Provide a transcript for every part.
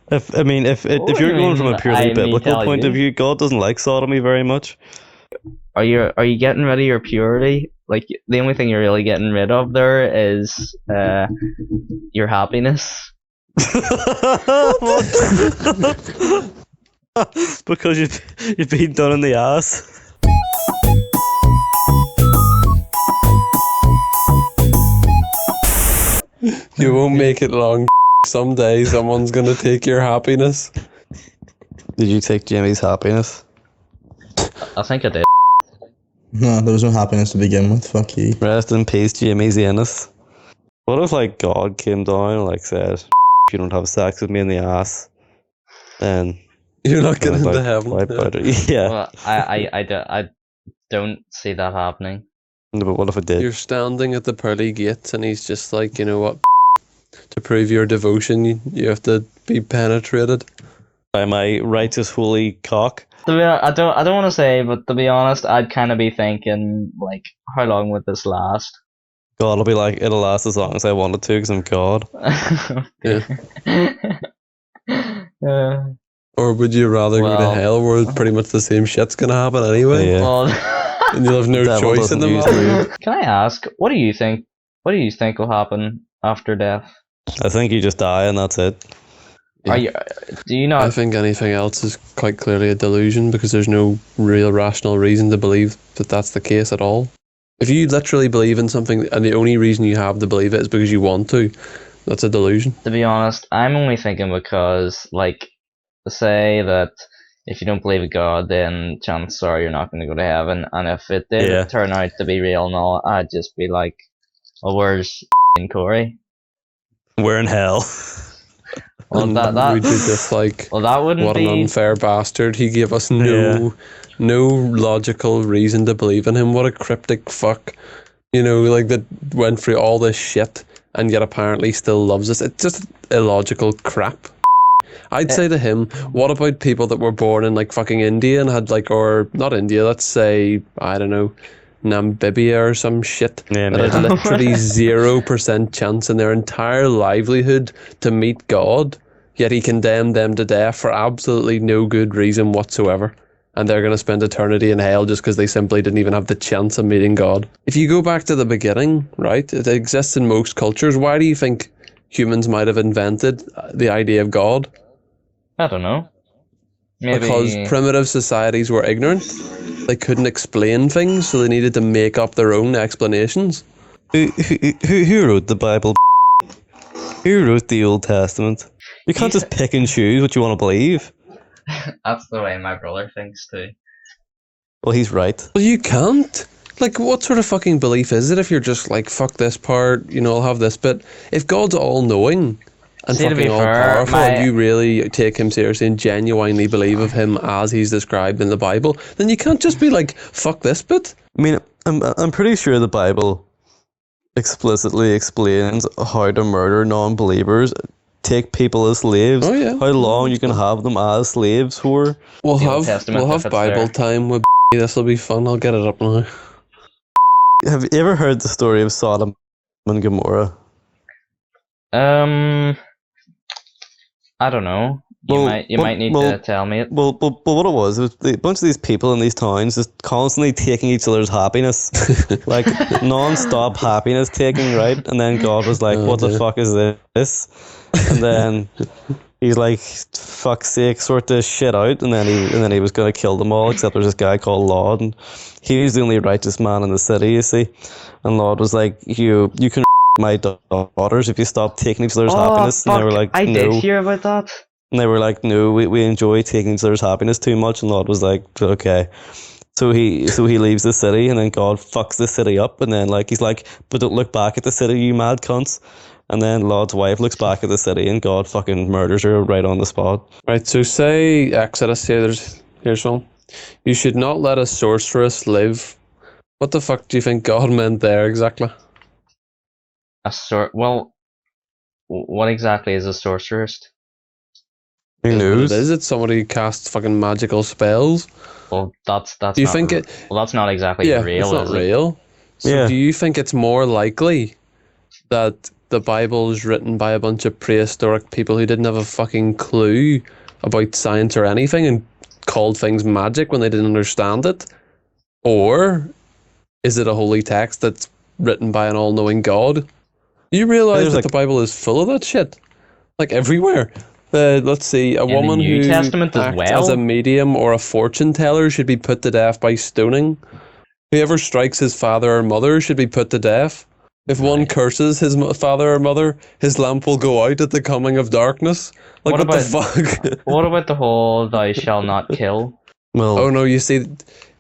If What do you're you going from a mean? purely I me biblical tell point of you. view, God doesn't like sodomy very much. Are you getting rid of your purity? Like the only thing you're really getting rid of there is your happiness. What? Because you've been done in the ass. You won't make it long. Someday someone's gonna take your happiness. Did you take Jimmy's happiness? I think I did. No, there was no happiness to begin with. Fuck you. Rest in peace, Jimmy's anus. What if like God came down and like said, "If you don't have sex with me in the ass, then You're not I'm getting gonna into like heaven. wipe Yeah. out it." Yeah. Well, I don't see that happening. No, but what if it did? You're standing at the pearly gates, and he's just like, you know what? To prove your devotion, you have to be penetrated. By my righteous holy cock. I don't want to say, but to be honest, I'd kind of be thinking like, how long would this last? God will be like, it'll last as long as I want it to, because I'm God. Yeah. Or would you rather go to Well- hell where pretty much the same shit's gonna happen anyway? Yeah. Well, And you'll have no Devil choice in doesn't the use matter. can I ask, what do you think? What do you think will happen after death? I think you just die and that's it. Yeah. Are you? Do you I not? think anything else is quite clearly a delusion because there's no real rational reason to believe that that's the case at all. If you literally believe in something and the only reason you have to believe it is because you want to, that's a delusion. To be honest, I'm only thinking because, like, say that if you don't believe in God, then chances are you're not going to go to heaven. And if it did Yeah. turn out to be real and all, I'd just be like, well, where's Corey? We're in hell. Well, And that we'd be just like, well, that wouldn't what an be. unfair bastard. He gave us Yeah. no logical reason to believe in him. What a cryptic fuck. You know, like that went through all this shit and yet apparently still loves us. It's just illogical crap. I'd say to him, what about people that were born in like fucking India and had like, or not India, let's say, I don't know, Namibia or some shit, Yeah, that had maybe. literally 0% chance in their entire livelihood to meet God, yet he condemned them to death for absolutely no good reason whatsoever. And they're going to spend eternity in hell just because they simply didn't even have the chance of meeting God. If you go back to the beginning, right, it exists in most cultures. Why do you think humans might have invented the idea of God? I don't know. Maybe. Because primitive societies were ignorant. They couldn't explain things, so they needed to make up their own explanations. Who wrote the Bible? Who wrote the Old Testament? You can't just pick and choose what you want to believe. That's the way my brother thinks too. Well, he's right. Well, you can't. Like, what sort of fucking belief is it if you're just like, fuck this part, you know, I'll have this bit? If God's all-knowing and See, to fucking be fair, all-powerful, my- and you really take him seriously and genuinely believe of him as he's described in the Bible, then you can't just be like, fuck this bit. I mean, I'm pretty sure the Bible explicitly explains how to murder non-believers, take people as slaves, Oh, yeah. how long you can have them as slaves for. We'll The Old have Testament, we'll if have it's Bible there. time with this will be fun. I'll get it up now. Have you ever heard the story of Sodom and Gomorrah? I don't know. You might need to tell me it. Well, what it was a bunch of these people in these towns just constantly taking each other's happiness, like non-stop happiness taking, right? And then God was like, Oh, "What the dear. fuck is this?" And then he's like, "Fuck's sake, sort this shit out." And then he was gonna kill them all, except there's this guy called Laud, and he was the only righteous man in the city, you see. And Laud was like, "You can my daughters if you stop taking each other's happiness." And they were like, I "No." did hear about that. And they were like, "No, we enjoy taking each other's happiness too much." And Lot was like, "Okay." So he leaves the city, and then God fucks the city up, and then like he's like, "But don't look back at the city, you mad cunts." And then Lot's wife looks back at the city, and God fucking murders her right on the spot. Right, so say Exodus here, here's one. You should not let a sorceress live. What the fuck do you think God meant there exactly? Well, what exactly is a sorceress? Who Is what knows? it is. It's somebody who casts fucking magical spells. Well, that's Do you not think r- it? Well, that's not exactly Yeah, real, it's not is it? real. So Yeah. do you think it's more likely that the Bible is written by a bunch of prehistoric people who didn't have a fucking clue about science or anything and called things magic when they didn't understand it? Or is it a holy text that's written by an all-knowing God? You realize There's that like- the Bible is full of that shit? Like everywhere. Let's see, a the woman New who Testament as acts as a well? medium or a fortune teller should be put to death by stoning. Whoever strikes his father or mother should be put to death. If one Right. curses his father or mother, his lamp will go out at the coming of darkness. Like, What what the fuck? What about the whole "thou shalt not kill"? Well, Oh no, you see,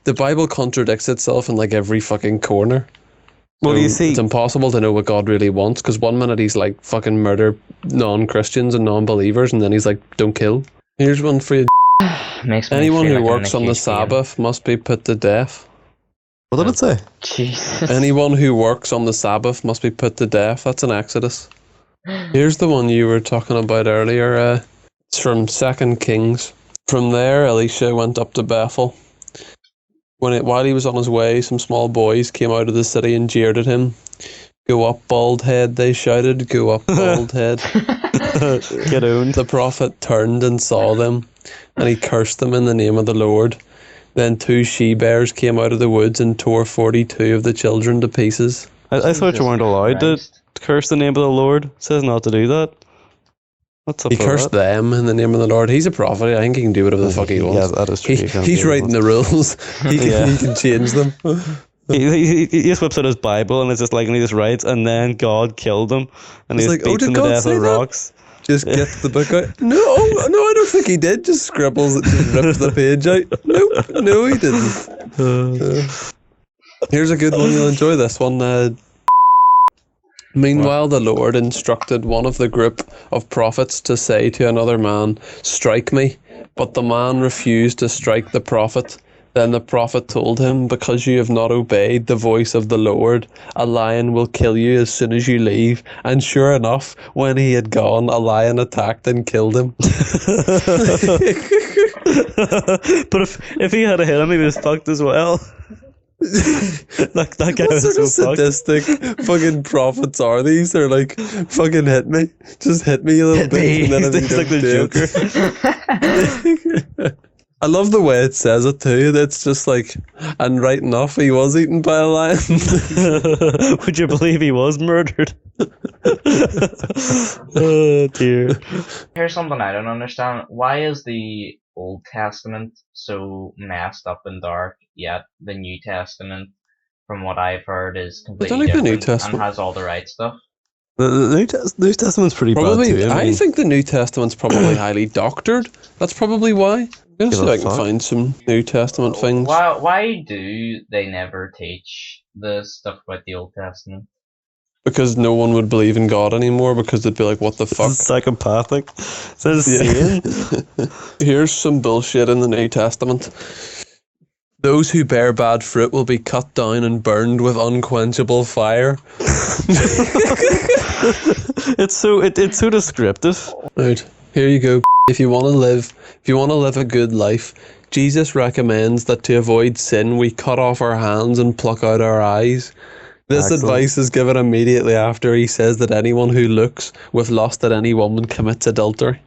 the Bible contradicts itself in like every fucking corner. well, So you see, it's impossible to know what God really wants, because one minute he's like fucking murder non-Christians and non-believers, and then he's like, don't kill. Here's one for you. Makes me Anyone feel who like I'm in works a on the huge game. Sabbath must be put to death. what did it say? Jesus. Anyone who works on the Sabbath must be put to death. That's in Exodus. Here's the one you were talking about earlier. It's from 2 Kings. From there, Elisha went up to Bethel. While he was on his way, some small boys came out of the city and jeered at him. Go up, bald head, they shouted. Go up, bald head. Get owned. The prophet turned and saw them, and he cursed them in the name of the Lord. Then 2 she-bears came out of the woods and tore 42 of the children to pieces. I thought you weren't allowed to Christ. curse the name of the Lord. It says not to do that. What's up He with cursed that? them in the name of the Lord. He's a prophet. I think he can do whatever the fuck he wants. Yeah, that is true. You can't He's do writing that. the rules. Yeah. He can change them. He just whips out his Bible and it's just like, and he just writes, and then God killed him, and he It's just like, oh, beats did him to God death say with that? rocks. Just get the book out. No, I don't think he did. Just scribbles it, just rips the page out. Nope, no, he didn't. Here's a good one. You'll enjoy this one. Meanwhile, the Lord instructed one of the group of prophets to say to another man, "Strike me." But the man refused to strike the prophet. Then the prophet told him, "Because you have not obeyed the voice of the Lord, a lion will kill you as soon as you leave." And sure enough, when he had gone, a lion attacked and killed him. But if he had hit him, he was fucked as well. that guy What was sort so of sadistic fucking prophets are these? They're like, fucking hit me. Just hit me a little Hit bit. me. And then if you It's like don't the do it- I love the way it says it too. That's just like, and right enough, he was eaten by a lion. fuck. Would you believe he was murdered? Oh dear. Here's something I don't understand. Why is the Old Testament so messed up and dark, yet the New Testament, from what I've heard, is completely like the New different and Testament. has all the right stuff? The New Testament's pretty Probably, bad too. I think the New Testament's probably highly doctored. That's probably why. I'm gonna Give see a if I can fuck. find some New Testament things. Why do they never teach the stuff about the Old Testament? Because no one would believe in God anymore, because they'd be like, what the fuck? It's psychopathic. It's insane. Here's some bullshit in the New Testament. Those who bear bad fruit will be cut down and burned with unquenchable fire. It's so descriptive. Right, here you go. If you want to live a good life, Jesus recommends that to avoid sin, we cut off our hands and pluck out our eyes. This Excellent. advice is given immediately after he says that anyone who looks with lust at any woman commits adultery.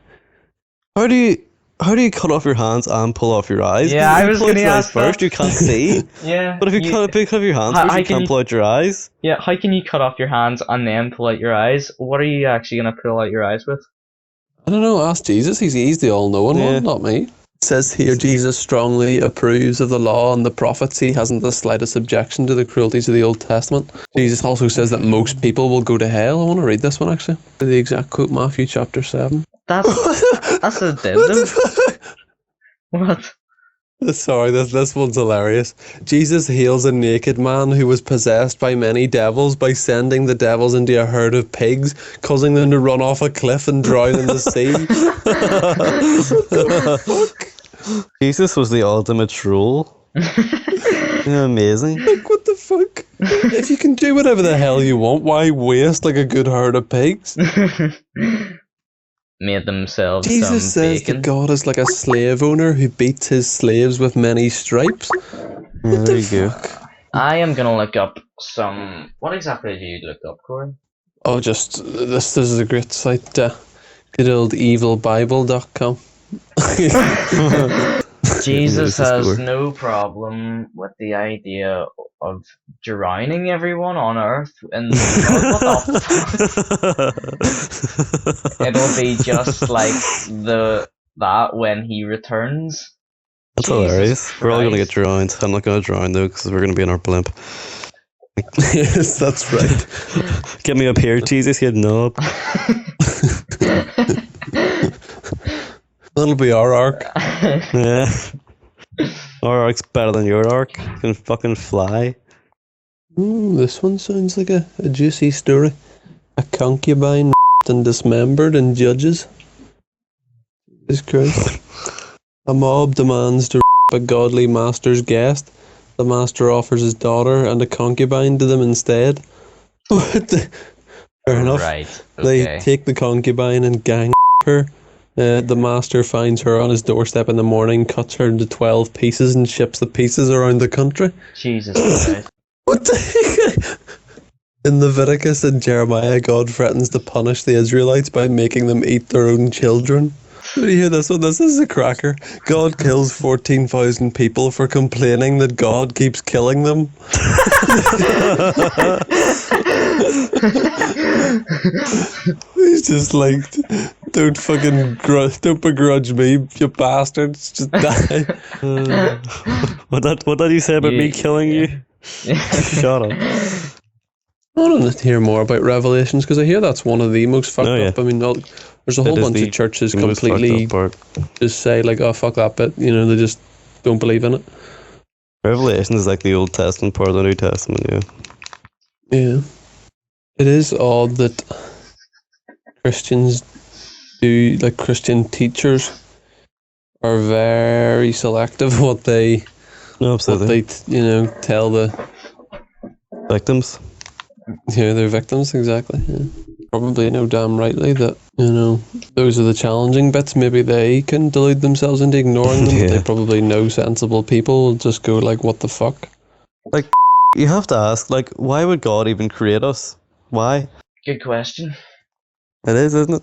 How do you cut off your hands and pull off your eyes? Yeah, I You was pull out gonna your eyes ask that. first. You can't see. Yeah. But if you cut off your hands How- first, how you can can't you- pull out your eyes. Yeah, how can you cut off your hands and then pull out your eyes? What are you actually gonna pull out your eyes with? I don't know, ask Jesus. He's the all-knowing Yeah. one, not me. It says here, Jesus strongly approves of the law and the prophets. He hasn't the slightest objection to the cruelties of the Old Testament. Jesus also says that most people will go to hell. I want to read this one, actually. The exact quote, Matthew chapter 7. That's addendum. What? Sorry, this one's hilarious. Jesus heals a naked man who was possessed by many devils by sending the devils into a herd of pigs, causing them to run off a cliff and drown in the sea. Jesus was the ultimate troll. Amazing. Like, what the fuck? If you can do whatever the hell you want, why waste like a good herd of pigs? Made themselves Jesus some says bacon. that God is like a slave owner who beats his slaves with many stripes. Yeah, there you go. I am gonna look up some. What exactly did you look up, Corey? Oh, just this is a great site. Good old evilbible.com. Jesus News to has score. no problem with the idea of drowning everyone on Earth in the flood. What the fuck? It'll be just like that when he returns. That's Jesus hilarious. We're all gonna get Christ. drowned. I'm not gonna drown though, because we're gonna be in our blimp. Yes, that's right. Get me up here, Jesus, you knob. That'll be our arc. Yeah. Our arc's better than your arc. You can fucking fly. Ooh, this one sounds like a juicy story. A concubine and dismembered in Judges. Jesus Christ. A mob demands to a godly master's guest. The master offers his daughter and a concubine to them instead. Fair enough. Right. They Okay. take the concubine and gang her. The master finds her on his doorstep in the morning, cuts her into 12 pieces and ships the pieces around the country. Jesus Christ. What the heck? In Leviticus and Jeremiah, God threatens to punish the Israelites by making them eat their own children. Do you hear this one? This is a cracker. God kills 14,000 people for complaining that God keeps killing them. He's just like, don't begrudge me, you bastards. Just die. What did you say about me killing you? Shut up. I want to hear more about Revelations because I hear that's one of the most fucked Oh, yeah. up. I mean, there's a whole It is bunch the of churches most fucked completely up part. just say like, "Oh fuck that bit," you know, they just don't believe in it. Revelation is like the Old Testament part of the New Testament, yeah. Yeah, it is odd that Christians like Christian teachers are very selective what they No, absolutely. tell the Victims. their victims exactly. Yeah. Probably damn rightly that those are the challenging bits. Maybe they can delude themselves into ignoring them. But Yeah. they probably know sensible people will just go like, "What the fuck?" You have to ask, like, why would God even create us? Why? Good question. It is, isn't it?